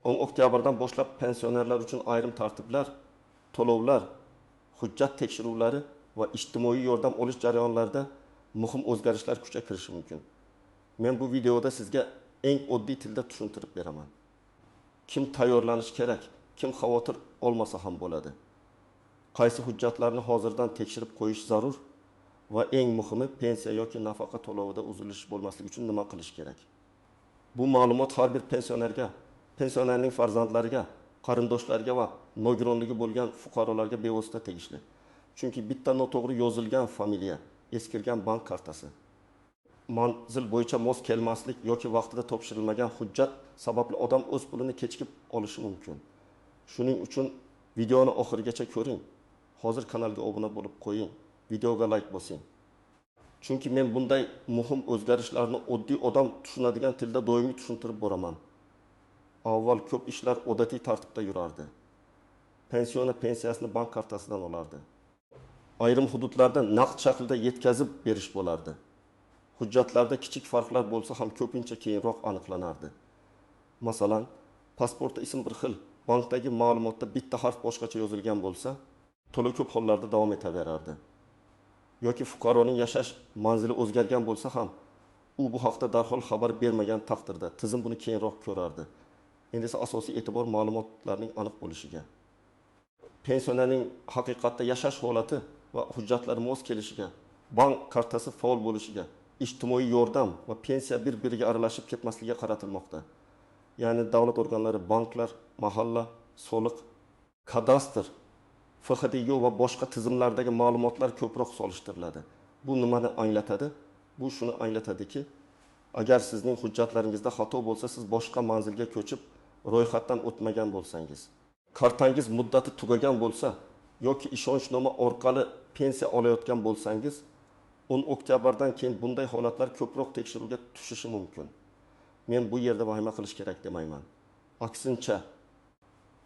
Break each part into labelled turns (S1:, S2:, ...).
S1: 10 oktyabrdan boshlab pensionerlar uchun ayrim tartiblar, to'lovlar, hujjat tekshiruvlari va ijtimoiy yordam olish jarayonlarida muhim o'zgarishlar kuchga kirishi mumkin. Men bu videoda sizga eng oddiy tilda tushuntirib beraman. Kim tayyorlanish kerak, kim xavotir olmasa ham bo'ladi. Qaysi hujjatlarni hozirdan tekshirib qo'yish zarur va eng muhimi pensiya yoki nafaqa to'lovida uzilish bo'lmasligi uchun nima qilish kerak. Bu ma'lumot har bir pensionerga, pensionerning farzandlariga, qarindoshlariga va nogironligi bo'lgan fuqarolarga bevosita tegishli. Chunki bitta noto'g'ri yozilgan familiya, eskirgan bank kartasi, manzil bo'yicha mos kelmaslik yoki vaqtida topshirilmagan hujjat sababli odam o'z pulini kechikib olishi mumkin. Shuning uchun videoni oxirigacha ko'ring. Hozir kanalga obuna bo'lib qo'ying, videoga like bosing. Chunki men bunday muhim o'zgarishlarni oddiy odam tushunadigan tilda doimiy tushuntirib boraman. Avval ko'p ishlar odatiy tartibda yurardi. Pensiyasini bank kartasidan olardi. Ayrim hududlarda naqd shaklda yetkazib berish bo'lardi. Hujjatlarda kichik farqlar bo'lsa ham ko'pincha keyinroq aniqlanardi. Masalan, pasportda ism bir xil, bankdagi ma'lumotda bitta harf boshqacha yozilgan bo'lsa, to'la ko'p hollarda davom etaverardi. Yoki fuqaroning yashash manzili o'zgargan bo'lsa ham, u bu haqda darhol xabar bermagan taqdirda tizim buni keyinroq ko'rardi. Endi esa asosiy e'tibor ma'lumotlarning aniq bo'lishiga. Pensionerning haqiqatda yashash holati va hujjatlari mos kelishiga, bank kartasi faol bo'lishiga, ijtimoiy yordam va pensiya bir-biriga aralashib ketmasligiga qaratilmoqda. Ya'ni davlat organlari, banklar, mahalla, soliq, kadastr, FXDYO va boshqa tizimlardagi ma'lumotlar ko'proq solishtiriladi. Bu nimani anglatadi? Bu shuni anglatadiki, agar sizning hujjatlaringizda xato bo'lsa, siz boshqa manzilga ko'chib, ro'yxatdan o'tmagan bo'lsangiz, kartangiz muddati tugagan bo'lsa yoki ishonchnoma orqali pensiya olayotgan bo'lsangiz, 10 oktyabrdan keyin bunday holatlar ko'proq tekshiruvga tushishi mumkin. Men bu yerda vahima qilish kerak demayman. Aksincha,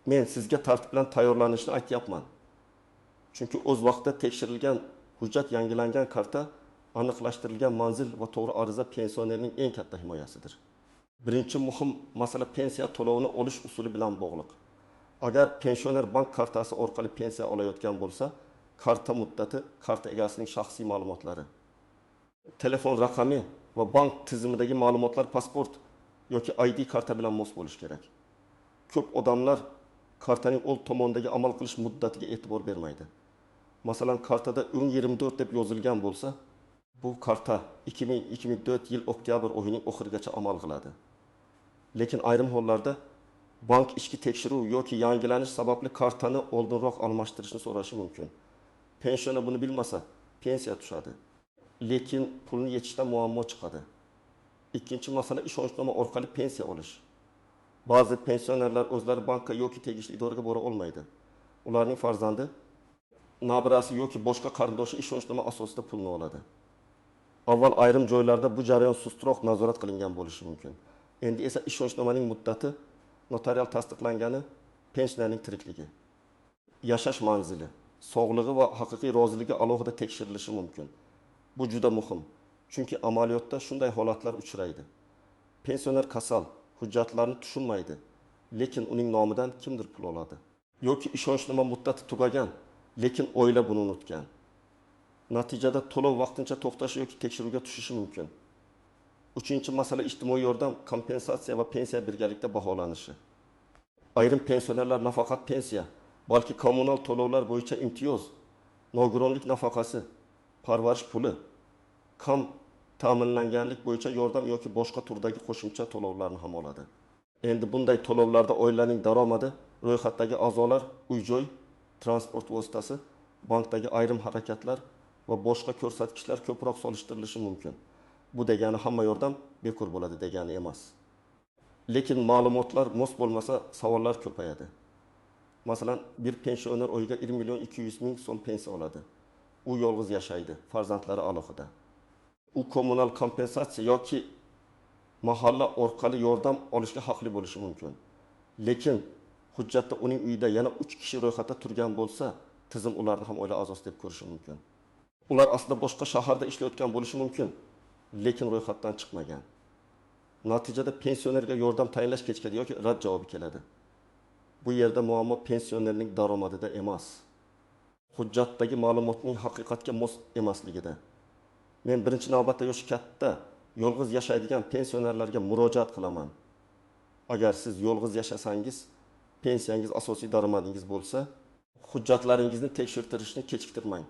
S1: men sizga tartib bilan tayyorlanishni aytyapman. Chunki o'z vaqtida tekshirilgan hujjat, yangilangan karta, aniqlashtirilgan manzil va to'g'ri ariza pensionerning eng katta himoyasidir. Birinchi muhim masala pensiya to'lovini olish usuli bilan bog'liq. Agar pensioner bank kartasi orqali pensiya olayotgan bo'lsa, karta muddati, karta egasining shaxsiy ma'lumotlari, telefon raqami va bank tizimidagi ma'lumotlar pasport yoki ID karta bilan mos bo'lishi kerak. Ko'p odamlar kartaning old tomondagi amal qilish muddatiga e'tibor bermaydi. Masalan, kartada 1024 deb yozilgan bo'lsa, bu karta 2024 yil oktyabr oyining oxirigacha amal qiladi. Lekin ayrim hollarda bank ichki tekshiruv yoki yangilanish sababli kartani oldinroq almashtirishni so'rashi mumkin. Pensioner buni bilmasa, pensiya tushadi. Lekin pulni yechishda muammo chiqadi. Ikkinchi masala ishonchnoma orqali pensiya olish. Ba'zi pensionerlar o'zlari bankka yoki tegishli idoraga bora olmaydi. Ularning farzandi, nabirasi yoki boshqa qarindoshi ishonchnoma asosida pulni oladi. Avval ayrim joylarda bu jarayon sustroq nazorat qilingan bo'lishi mumkin. Endi esa ishonchnomaning muddati, notarial tasdiqlangani, pensionerning tirikligi, yashash manzili, sog'lig'i va haqiqiy roziligi alohida tekshirilishi mumkin. Bu juda muhim, chunki amaliyotda shunday holatlar uchraydi. Pensioner kasal, hujjatlarni tushunmaydi, lekin uning nomidan kimdir pul oladi. Yoki ishonchnoma muddati tugagan, lekin oila buni unutgan. Natijada to'lov vaqtincha to'xtashi yoki tekshiruvga tushishi mumkin. Uchinchi masala ijtimoiy yordam, kompensatsiya va pensiya birgalikda baholanishi. Ayrim pensionerlar nafaqat pensiya, balki kommunal to'lovlar bo'yicha imtiyoz, nogironlik nafaqasi, parvarish puli, kam ta'minlanganlik bo'yicha yordam yoki boshqa turdagi qo'shimcha to'lovlarni ham oladi. Endi bunday to'lovlarda oilaning daromadi, ro'yxatdagi a'zolar, uy-joy, transport vositasi, bankdagi ayrim harakatlar va boshqa ko'rsatkichlar ko'proq solishtirilishi mumkin. Bu degani hamma yordam bekor bo'ladi degani emas. Lekin ma'lumotlar mos bo'lmasa, savollar ko'payadi. Masalan, bir pensioner oyiga 1 million 200 ming so'm pensiya oladi. U yolg'iz yashaydi, farzandlari alohida. U kommunal kompensatsiya yoki mahalla orqali yordam olishga haqli bo'lishi mumkin. Lekin hujjatda uning uyida yana 3 kishi ro'yxatda turgan bo'lsa, tizim ularni ham oila a'zosi deb ko'rishi mumkin. Ular aslida boshqa shaharda ishlayotgan bo'lishi mumkin, lekin ro'yxatdan chiqmagan. Natijada pensionerga yordam tayinlash kechikadi yoki rad javobi keladi. Bu yerda muammo pensionerning daromadida emas, hujjatdagi ma'lumotning haqiqatga mos emasligida. Men birinchi navbatda yoshi katta, yolg'iz yashaydigan pensionerlarga murojaat qilaman. Agar siz yolg'iz yashasangiz, pensiyangiz asosiy daromadingiz bo'lsa, hujjatlaringizni tekshirtirishni kechiktirmang.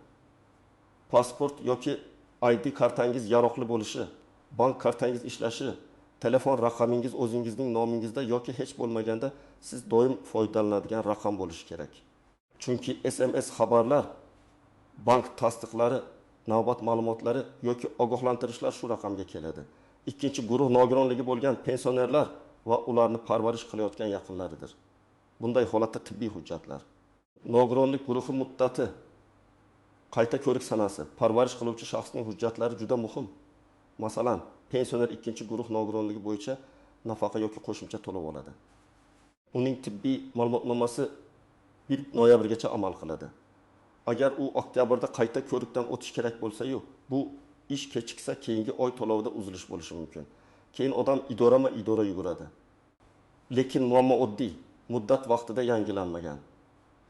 S1: Pasport yoki ID kartangiz yaroqli bo'lishi, bank kartangiz ishlashi, telefon raqamingiz o'zingizning nomingizda yoki hech bo'lmaganda siz doim foydalanadigan raqam bo'lishi kerak. Chunki SMS xabarlar, bank tasdiqlari, navbat ma'lumotlari yoki ogohlantirishlar shu raqamga keladi. Ikkinchi guruh nogironligi bo'lgan pensionerlar va ularni parvarish qilayotgan yaqinlaridir. Bunday holatda tibbiy hujjatlar, nogironlik guruhi muddati, qayta ko'rik sanasi, parvarish qiluvchi shaxsning hujjatlari juda muhim. Masalan, pensioner ikkinchi guruh nogironligi bo'yicha nafaqa yoki qo'shimcha to'lov oladi. Uning tibbiy ma'lumotnomasi 1 noyabrgacha amal qiladi. Agar u oktyabrda qayta ko'rikdan o'tish kerak bo'lsa-yu, bu ish kechiksa keyingi oy to'lovida uzilish bo'lishi mumkin. Keyin odam idora yuguradi. Lekin muammo oddiy, muddat vaqtida yangilanmagan.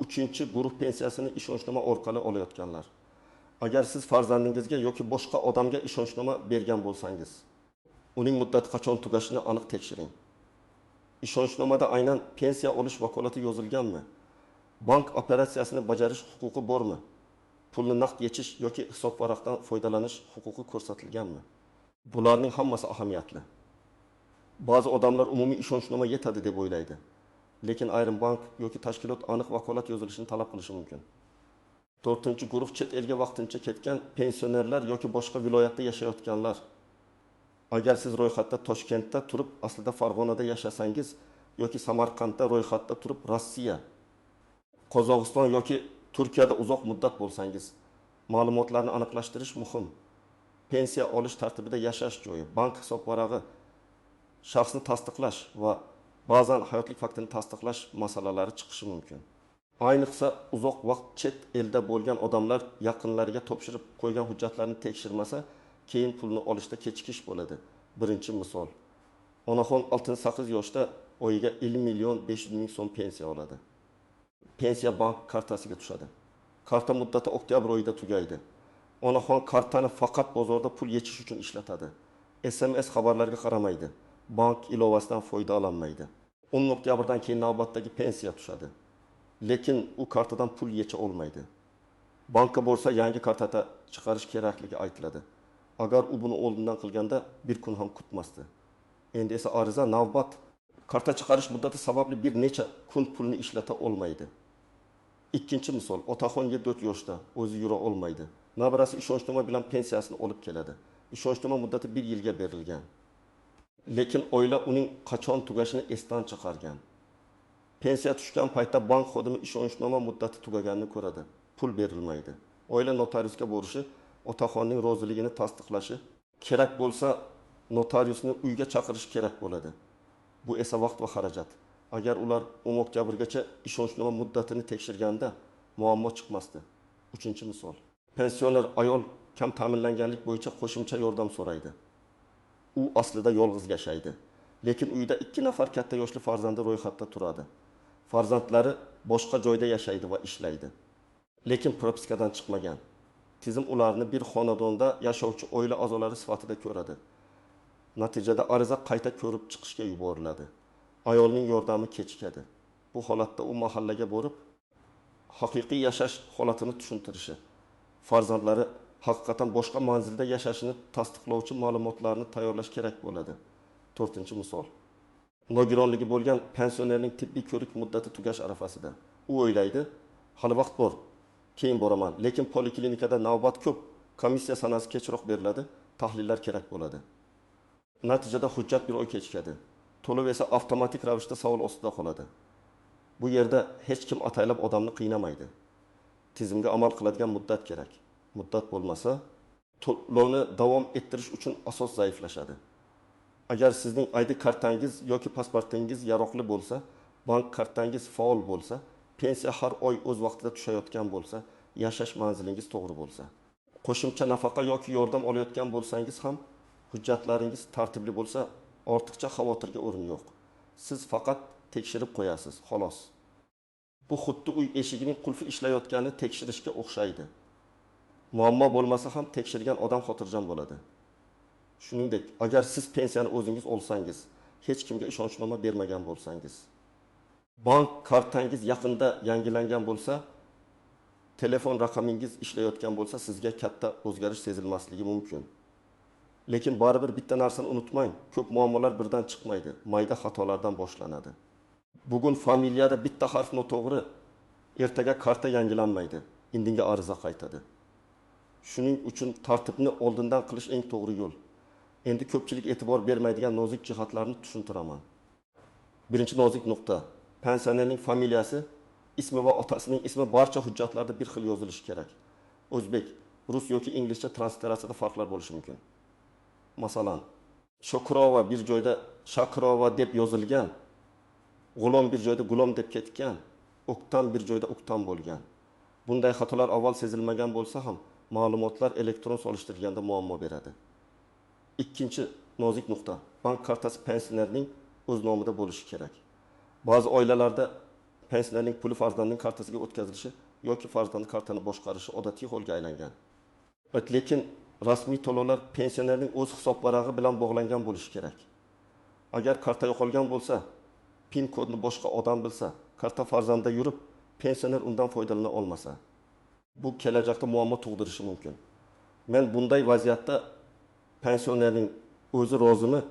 S1: 3-guruh pensiyasini ishonchnoma orqali olayotganlar. Agar siz farzandingizga yoki boshqa odamga ishonchnoma bergan bo'lsangiz, uning muddati qachon tugashini aniq tekshiring. Ishonchnomada aynan pensiya olish vakolati yozilganmi? Bank operatsiyasini bajarish huquqi bormi? Pulni naqd yechish yoki hisob varaqdan foydalanish huquqi ko'rsatilganmi? Bularning hammasi ahamiyatli. Ba'zi odamlar umumiy ishonchnoma yetadi deb o'ylaydi. Lekin ayrim bank yoki tashkilot aniq vakolat yozilishini talab qilishi mumkin. 4-guruh chet elga vaqtincha ketgan pensionerlar yoki boshqa viloyatda yashayotganlar. Agar siz ro'yxatda Toshkentda turib, aslida Farg'onada yashasangiz yoki Samarqandda ro'yxatda turib, Rossiya, Qozog'iston yoki Turkiyada uzoq muddat bo'lsangiz, ma'lumotlarni aniqlashtirish muhim. Pensiya olish tartibida yashash joyi, bank hisob varag'i, shaxsni tasdiqlash va ba'zan hayotlik faktini tasdiqlash masalalari chiqishi mumkin. Ayniqsa uzoq vaqt chet elda bo'lgan odamlar yaqinlariga topshirib qo'ygan hujjatlarni tekshirmasa, keyin pulni olishda kechikish bo'ladi. Birinchi misol. Onaxon 68 yoshda oyiga 50.500.000 so'm pensiya oladi. Pensiya bank kartasiga tushadi. Karta muddati oktyabr oyida tugaydi. Onaxon kartani faqat bozorda pul yechish uchun ishlatadi. SMS xabarlarga qaramaydi. Bank ilovasidan foyda ololmaydi. 10 oktyabrdan keyin navbatdagi pensiya tushadi. Lekin u kartadan pul yecha olmaydi. Bankka borsa yangi karta chiqarish kerakligi aytiladi. Agar u buni oldindan qilganda bir kun ham kutmasdi. Endi esa ariza navbat karta chiqarish muddati sababli bir necha kun pulni ishlata olmaydi. Ikkinchi misol, otaxon 74 yoshda o'zi yura olmaydi. Nabirasi ishonchnoma bilan pensiyasini olib keladi. Ishonchnoma muddati 1 yilga berilgan. Lekin oila uning qachon tugashini esdan chiqargan. Pensiya tushgan paytda bank xodimi ishonchnoma muddati tugaganini ko'radi. Pul berilmaydi. Oila notariusga borishi, otaxonning roziligini tasdiqlashi kerak bo'lsa, notariusni uyga chaqirish kerak bo'ladi. Bu esa vaqt va xarajat. Agar ular 10 oktyabrgacha ishonchnoma muddatini tekshirganda muammo chiqmasdi. 3-misol. Pensioner ayol kam ta'minlanganlik bo'yicha qo'shimcha yordam so'raydi. U aslida yolg'iz yashaydi. Lekin uyda 2 nafar katta yoshli farzandi ro'yxatda turadi. Farzandlari boshqa joyda yashaydi va ishlaydi. Lekin propiskadan chiqmagan. Tizim ularni bir xonadonda yashovchi oila a'zolari sifatida ko'radi. Natijada ariza qayta ko'rib chiqishga yuboriladi. Ayolning yordami kechikadi. Bu holatda u mahallaga borib, haqiqiy yashash holatini tushuntirishi, farzandlari haqiqatan boshqa manzilda yashashini tasdiqlovchi ma'lumotlarni tayyorlash kerak bo'ladi. 4-misol. Nogironligi bo'lgan pensionerning tibbiy ko'rik muddati tugash arafasida. U o'ylaydi, hali vaqt bor, keyin boraman. Lekin poliklinikada navbat ko'p, komissiya sanasi kechroq beriladi, tahlillar kerak bo'ladi. Natijada hujjat bir oy kechikadi. To'lov esa avtomatik ravishda savol ostida qoladi. Bu yerda hech kim ataylab odamni qiynamaydi. Tizimga amal qiladigan muddat kerak. Muddat bo'lmasa, to'lovni davom ettirish uchun asos zaiflashadi. Agar sizning ID kartangiz yoki pasportingiz yaroqli bo'lsa, bank kartangiz faol bo'lsa, pensiya har oy o'z vaqtida tushayotgan bo'lsa, yashash manzilingiz to'g'ri bo'lsa, qo'shimcha nafaqa yoki yordam olayotgan bo'lsangiz ham hujjatlaringiz tartibli bo'lsa, ortiqcha xavotirga o'rin yo'q. Siz faqat tekshirib qo'yasiz, xolos. Bu xuddi uy eshigining qulfi ishlayotganini tekshirishga o'xshaydi. Muammo bo'lmasa ham tekshirgan odam xotirjam bo'ladi. Shuningdek, agar siz pensiyani o'zingiz olsangiz, hech kimga ishonchnoma bermagan bo'lsangiz, bank kartangiz yaqinda yangilangan bo'lsa, telefon raqamingiz ishlayotgan bo'lsa, sizga katta o'zgarish sezilmasligi mumkin. Lekin baribir bitta narsani unutmang, ko'p muammolar birdan chiqmaydi, mayda xatolardan boshlanadi. Bugun familiyada bitta harf noto'g'ri, ertaga karta yangilanmaydi, indinga ariza qaytadi. Shuning uchun tartibni oldindan qilish eng to'g'ri yo'l. Endi ko'pchilik e'tibor bermaydigan nozik jihatlarni tushuntiraman. Birinchi nozik nuqta: pensionerning familiyasi, ismi va otasining ismi barcha hujjatlarda bir xil yozilishi kerak. O'zbek, rus yoki inglizcha transliteratsiyada farqlar bo'lishi mumkin. Masalan, Shokurova bir joyda Shakirova deb yozilgan, G'ulom bir joyda Gulom deb ketgan, O'ktam bir joyda O'ktam bo'lgan. Bunday xatolar avval sezilmagan bo'lsa ham, ma'lumotlar elektron solishtirganda muammo beradi. Ikkinchi nozik nuqta: bank kartasi pensionerning o'z nomida bo'lishi kerak. Ba'zi oilalarda pensionerning puli farzandning kartasiga o'tkazilishi yoki farzand kartani boshqarishi odatiy holga aylangan. Lekin rasmiy to'lovlar pensionerning o'z hisob varag'i bilan bog'langan bo'lishi kerak. Agar karta yo'qolgan bo'lsa, PIN kodni boshqa odam bilsa, karta farzandda yurib, pensioner undan foydalana olmasa, bu kelajakda muammo tug'dirishi mumkin. Men bunday vaziyatda pensionerning o'zi rozimi,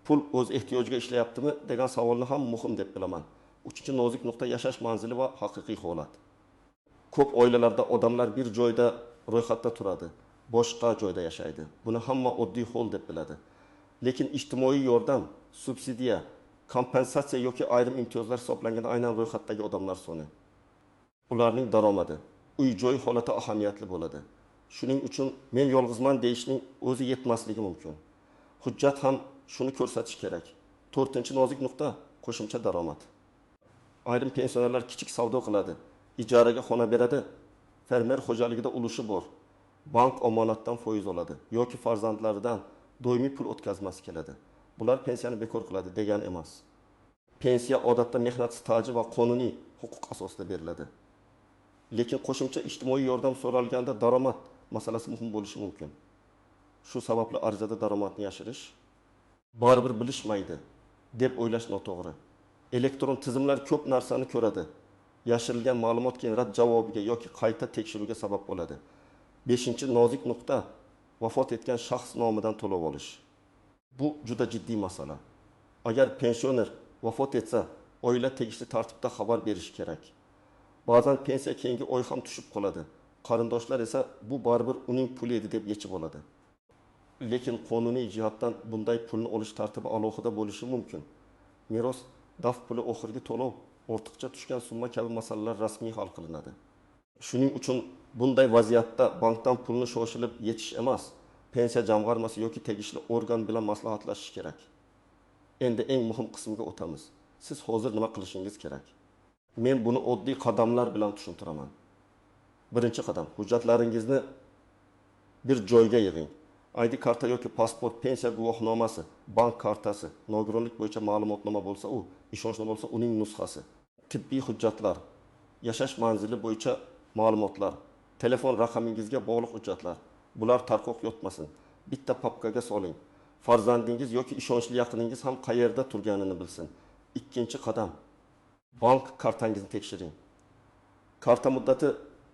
S1: pul o'z ehtiyojiga ishlayaptimi degan savolni ham muhim deb bilaman. Uchinchi nozik nuqta: yashash manzili va haqiqiy holat. Ko'p oilalarda odamlar bir joyda ro'yxatda turadi, boshqa joyda yashaydi. Buni hamma oddiy hol deb biladi. Lekin ijtimoiy yordam, subsidiya, kompensatsiya yoki ayrim imtiyozlar hisoblanganda aynan ro'yxatdagi odamlar soni. Ularning daromadi, uy-joy holati ahamiyatli bo'ladi. Shuning uchun men yolg'izman deyishning o'zi yetmasligi mumkin. Hujjat ham shuni ko'rsatish kerak. To'rtinchi nozik nuqta: qo'shimcha daromad. Ayrim pensionerlar kichik savdo qiladi, ijaraga xona beradi, fermer xo'jaligida ulushi bor. Bank omonatdan foiz oladi yoki farzandlaridan doimiy pul o'tkazmasi keladi. Bular pensiyani bekor qiladi degan emas. Pensiya odatda mehnat staji va qonuniy huquq asosida beriladi. Lekin qo'shimcha ijtimoiy yordam so'ralganda daromad masalasi muhim bo'lishi mumkin. Shu sababli arizada daromadni yashirish, baribir bilishmaydi deb o'ylash noto'g'ri. Elektron tizimlar ko'p narsani ko'radi. Yashirilgan ma'lumot keyin rad javobiga yoki qayta tekshiruvga sabab bo'ladi. Beshinchi nozik nuqta: vafot etgan shaxs nomidan to'lov olish. Bu juda jiddiy masala. Agar pensioner vafot etsa, oila tegishli tartibda xabar berishi kerak. Ba'zan pensiya keyingi oy ham tushib qoladi. Qarindoshlar esa bu baribir uning puli edi deb yechib oladi. Lekin qonuniy jihatdan bunday pulni olish tartibi alohida bo'lishi mumkin. Meros, daf puli, oxirgi to'lov, ortiqcha tushgan summa kabi masalalar rasmiy hal qilinadi. Shuning uchun bunday vaziyatda bankdan pulni shoshilib yetish emas, pensiya jamg'armasi yoki tegishli organ bilan maslahatlashish kerak. Endi eng muhim qismiga o'tamiz. Siz hozir nima qilishingiz kerak? Men buni oddiy qadamlar bilan tushuntiraman. Birinchi qadam: hujjatlaringizni bir joyga yig'ing. ID karta yoki pasport, pensiya guvohnomasi, bank kartasi, nogironlik bo'yicha ma'lumotnoma bo'lsa u, ishonchnoma bo'lsa uning nusxasi, tibbiy hujjatlar, yashash manzili bo'yicha ma'lumotlar, telefon raqamingizga bog'liq hujjatlar. Bular tarqoq yotmasin. Bitta papkaga soling. Farzandingiz yoki ishonchli yaqiningiz ham qayerda turganini bilsin. Ikkinchi qadam: bank kartangizni tekshiring. Karta muddati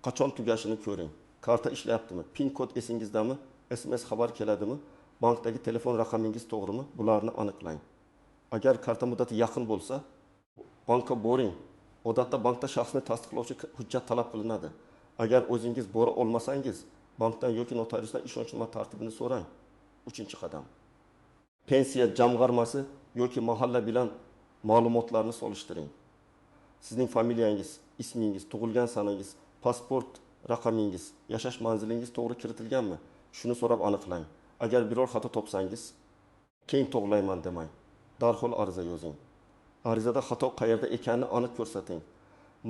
S1: qachon tugashini ko'ring. Karta ishlayaptimi? PIN kod esingizdami? SMS xabar keladimi? Bankdagi telefon raqamingiz to'g'rimi? Bularni aniqlang. Agar karta muddati yaqin bo'lsa, bankka boring. Odatda bankda shaxsni tasdiqlovchi hujjat talab qilinadi. Agar o'zingiz bora olmasangiz, bankdan yoki notariusdan ishonchnoma tartibini so'rang. Uchinchi qadam: pensiya jamg'armasi yoki mahalla bilan ma'lumotlarni solishtiring. Sizning familiyangiz, ismingiz, tug'ilgan sanangiz, pasport raqamingiz, yashash manzilingiz to'g'ri kiritilganmi? Shuni so'rab aniqlang. Agar biror xato topsangiz, keyin to'g'rilayman demang. Darhol ariza yozing. Arizada xato qayerda ekanini aniq ko'rsating.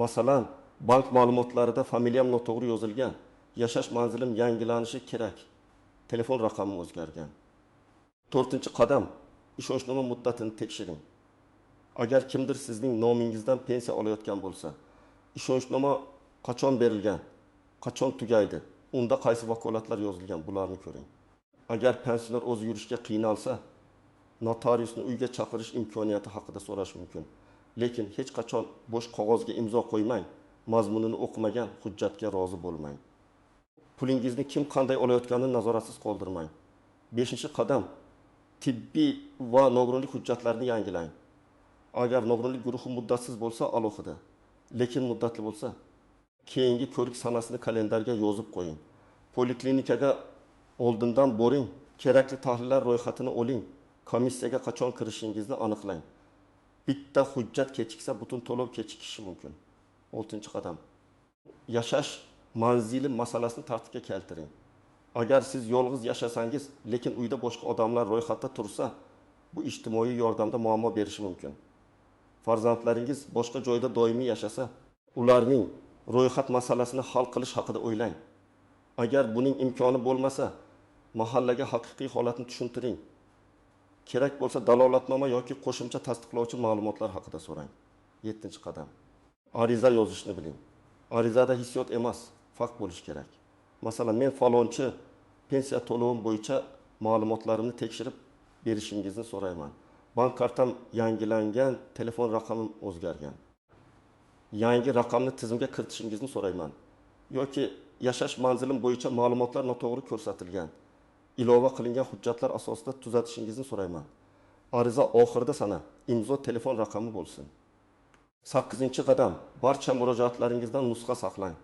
S1: Masalan, bank ma'lumotlarida familiyam noto'g'ri yozilgan, yashash manzilim yangilanishi kerak, telefon raqamim o'zgargan. To'rtinchi qadam: ishonchnoma muddatini tekshiring. Agar kimdir sizning nomingizdan pensiya olayotgan bo'lsa, ishonchnoma qachon berilgan, qachon tugaydi, unda qaysi vakolatlar yozilgan, bularni ko'ring. Agar pensioner o'zi yurishga qiynalsa, notariusni uyga chaqirish imkoniyati haqida so'rash mumkin. Lekin hech qachon bo'sh qog'ozga imzo qo'ymang, mazmunini o'qimagan hujjatga rozi bo'lmang. Pulingizni kim qanday olayotganini nazoratsiz qoldirmang. 5-qadam tibbiy va nogironlik hujjatlarini yangilang. Agar nogironlik guruhi muddatsiz bo'lsa alohida, lekin muddatli bo'lsa, keyingi ko'rik sanasini kalendarga yozib qo'ying. Poliklinikaga oldindan boring, kerakli tahlillar ro'yxatini oling, komissiyaga qachon kirishingizni aniqlang. Bitta hujjat kechiksa butun to'lov kechikishi mumkin. 6-qadam. Yashash manzili masalasini tartibga keltiring. Agar siz yolg'iz yashasangiz, lekin uyda boshqa odamlar ro'yxatda tursa, bu ijtimoiy yordamda muammo berishi mumkin. Farzandlaringiz boshqa joyda doimiy yashasa, ularning ro'yxat masalasini hal qilish haqida o'ylang. Agar buning imkoni bo'lmasa, mahallaga haqiqiy holatni tushuntiring. Kerak bo'lsa dalolatnoma yoki qo'shimcha tasdiqlovchi ma'lumotlar haqida so'rang. 7-qadam. Ariza yozishni biling. Arizada hissiyot emas, fakt bo'lish kerak. Masalan, men falonchi pensiya to'lovim bo'yicha ma'lumotlarimni tekshirib berishingizni so'rayman. Bank kartam yangilangan, telefon raqamim o'zgargan. Yangi raqamni tizimga kiritishingizni so'rayman. Yoki yashash manzilim bo'yicha ma'lumotlar noto'g'ri ko'rsatilgan. Ilova qilingan hujjatlar asosida tuzatishingizni so'rayman. Ariza oxirida sana imzo, telefon raqami bo'lsin. 8-qadam. Barcha murojaatlaringizdan nusxa saqlang.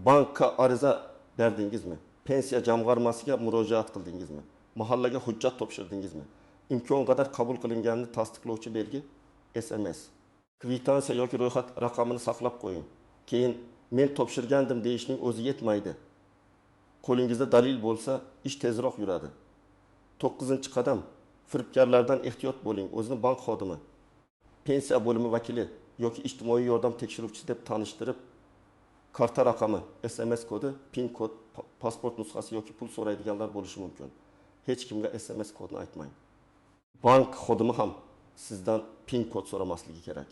S1: Bankka ariza berdingizmi? Pensiya jamg'armasiga murojaat qildingizmi? Mahallaga hujjat topshirdingizmi? Imkon qadar qabul qilinganini tasdiqlovchi belgi SMS. Kvitansiya yoki ro'yxat raqamini saqlab qo'ying. Keyin men topshirgandim deyishning o'zi yetmaydi. Qo'lingizda dalil bo'lsa, ish tezroq yuradi. 9-qadam. Firibgarlardan ehtiyot bo'ling. O'zini bank xodimi, pensiya bo'limi vakili yoki ijtimoiy yordam tekshiruvchisi deb tanishtirib, karta raqami, SMS kodi, PIN kod, pasport nusxasi yoki pul so'raydiganlar bo'lishi mumkin. Hech kimga SMS kodni aytmang. Bank xodimi ham sizdan PIN kod so'ramasligi kerak.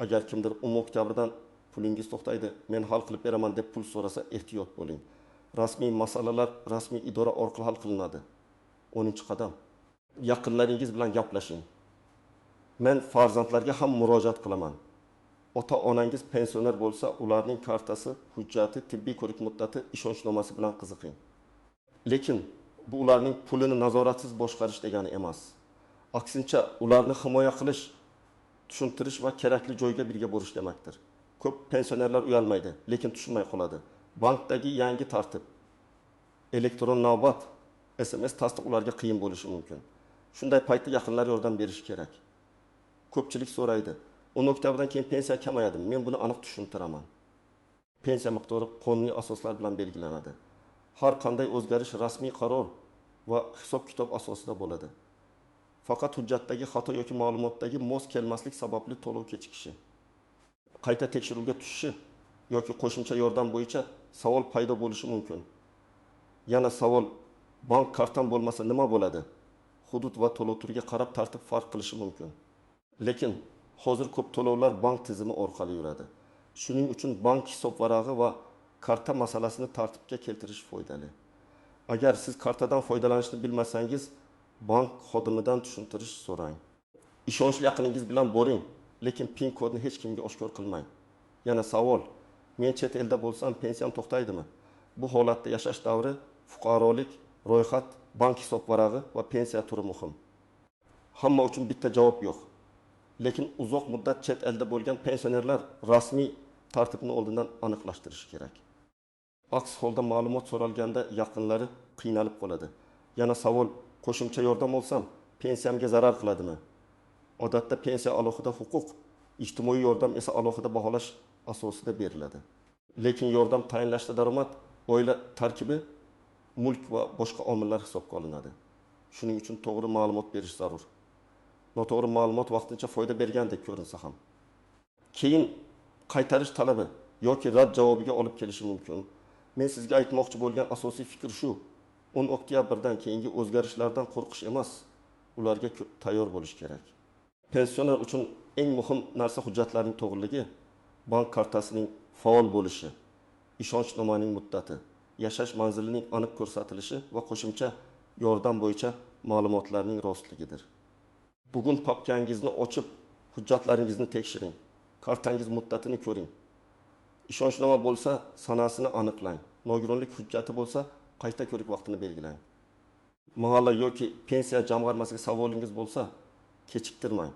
S1: Agar kimdir 10 oktyabrdan pulingiz to'xtaydi, men hal qilib beraman deb pul so'rasa, ehtiyot bo'ling. Rasmiy masalalar rasmiy idora orqali hal qilinadi. 10-qadam. Yaqinlaringiz bilan gaplashing. Men farzandlarga ham murojaat qilaman. Ota-onangiz pensioner bo'lsa, ularning kartasi, hujjati, tibbiy ko'rik muddati, ishonchnomasi bilan qiziqing. Lekin bu ularning pulini nazoratsiz boshqarish degani emas. Aksincha, ularni himoya qilish, tushuntirish va kerakli joyga birga borish demakdir. Ko'p pensionerlar uyalmaydi, lekin tushunmay qoladi. Bankdagi yangi tartib, elektron navbat, SMS tasdiq ularga qiyin bo'lishi mumkin. Shunday paytda yaqinlar yordam berishi kerak. Ko'pchilik so'raydi. 10 oktyabrdan keyin pensiya kamayadi. Men buni aniq tushuntiraman. Pensiya miqdori qonuniy asoslar bilan belgilanadi. Har qanday o'zgarish rasmiy qaror va hisob-kitob asosida bo'ladi. Faqat hujjatdagi xato yoki ma'lumotdagi mos kelmaslik sababli to'lov kechikishi, qayta tekshiruvga tushishi yoki qo'shimcha yordam bo'yicha savol paydo bo'lishi mumkin. Yana savol, bank kartam bo'lmasa nima bo'ladi? Hudud va to'lov turiga qarab tartib farq qilishi mumkin. Lekin hozir ko'p to'lovlar bank tizimi orqali yuradi. Shuning uchun bank hisob varag'i va karta masalasini tartibga keltirish foydali. Agar siz kartadan foydalanishni bilmasangiz, bank xodimidan tushuntirish so'rang. Ishonchli yaqiningiz bilan boring, lekin PIN kodni hech kimga oshkor qilmang. Yana savol, men chet elda bo'lsam pensiyam to'xtaydimi? Bu holatda yashash davri, fuqarolik, ro'yxat, bank hisob varag'i va pensiya turi muhim. Hamma uchun bitta javob yo'q. Lekin uzoq muddat chet elda bo'lgan pensionerlar rasmiy tartibni oldindan aniqlashtirishi kerak. Aks holda ma'lumot so'ralganda yaqinlari qiynalib qoladi. Yana savol, qo'shimcha yordam olsam pensiyamga zarar qiladimi? Odatda pensiya alohida huquq, ijtimoiy yordam esa alohida baholash asosida beriladi. Lekin yordam tayinlashda daromad, oila tarkibi, mulk va boshqa omillar hisobga olinadi. Shuning uchun to'g'ri ma'lumot berish zarur. Noto'g'ri ma'lumot vaqtincha foyda bergandek ko'rinsa ham, keyin qaytarish talabi yoki rad javobiga olib kelishi mumkin. Men sizga aytmoqchi bo'lgan asosiy fikr shu: 10 oktyabrdan keyingi o'zgarishlardan qo'rqish emas, ularga tayyor bo'lish kerak. Pensioner uchun eng muhim narsa hujjatlarning to'g'riligi, bank kartasining faol bo'lishi, ishonchnomaning muddati, yashash manzilining aniq ko'rsatilishi va qo'shimcha yordam bo'yicha ma'lumotlarning rostligidir. Bugun papkangizni ochib, hujjatlaringizni tekshiring. Kartangiz muddatini ko'ring. Ishonchnoma bo'lsa, sanasini aniqlang. Nogironlik hujjati bo'lsa, qayta ko'rik vaqtini belgilang. Mahalla yoki pensiya jamg'armasiga savolingiz bo'lsa, kechiktirmang.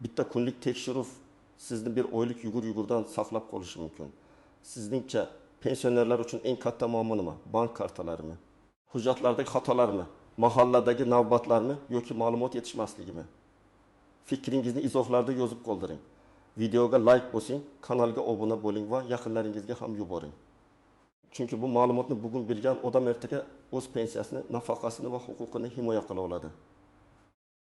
S1: Bitta kunlik tekshiruv sizni bir oylik yugur-yugurdan saqlab qolishi mumkin. Sizningcha pensionerlar uchun eng katta muammo nima? Bank kartalarimi? Hujjatlardagi xatolarmi? Mahalladagi navbatlarmi yoki ma'lumot yetishmasligimi? Fikringizni izohlarda yozib qoldiring. Videoga like bosing, kanalga obuna bo'ling va yaqinlaringizga ham yuboring. Chunki bu ma'lumotni bugun bilgan odam ertaga o'z pensiyasini, nafaqasini va huquqini himoya qila oladi.